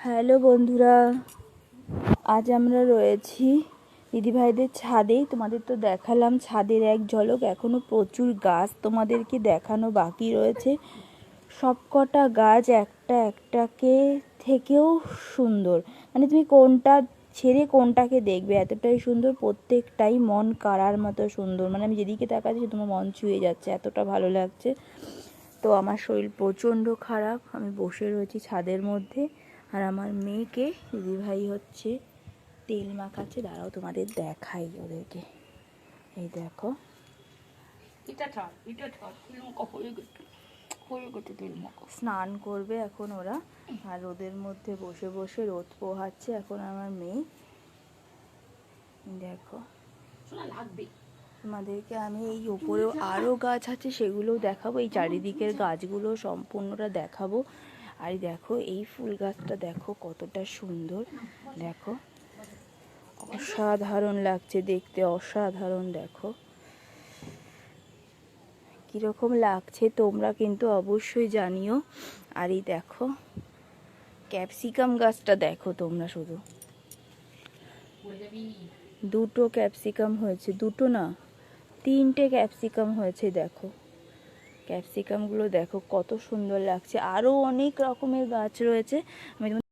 Hello বন্ধুরা, আজ আমরা রয়েছি দিদিভাইদের ছাদেই। তোমাদের তো দেখালাম ছাদের এক ঝলক, এখনও প্রচুর গাছ তোমাদেরকে দেখানো বাকি রয়েছে। সবকটা গাছ একটা একটাকে থেকেও সুন্দর, মানে তুমি কোনটা ছেড়ে কোনটাকে দেখবে, এতটাই সুন্দর। প্রত্যেকটাই মন কাড়ার মতো সুন্দর, মানে আমি যেদিকে তাকাচ্ছি তোমার মন ছুঁয়ে যাচ্ছে, এতটা ভালো লাগছে। তো আমার শরীর প্রচণ্ড খারাপ, আমি বসে রয়েছি ছাদের মধ্যে, আর আমার মেয়েকে দিদিভাই হচ্ছে তেল মাখাচ্ছে। দাঁড়াও তোমাদের দেখাই ওদেরকে, এই দেখো স্নান করবে এখন ওরা, আর রোদের মধ্যে বসে বসে রোদ পোহাচ্ছে এখন আমার মেয়ে। দেখো তোমাদেরকে আমি এই ওপরেও আরও গাছ আছে সেগুলোও দেখাবো, এই চারিদিকের গাছগুলো সম্পূর্ণটা দেখাবো। আর দেখো এই ফুল গাছটা দেখো কতটা সুন্দর, দেখো অসাধারণ লাগছে দেখতে, অসাধারণ। দেখো কীরকম লাগছে তোমরা কিন্তু অবশ্যই জানিও। আর এই দেখো ক্যাপসিকাম গাছটা দেখো তোমরা, শুধু দুটো ক্যাপসিকাম হয়েছে, দুটো না তিনটে ক্যাপসিকাম হয়েছে। দেখো ক্যাপসিকামগুলো দেখো কত সুন্দর লাগছে। আরও অনেক রকমের গাছ রয়েছে, আমি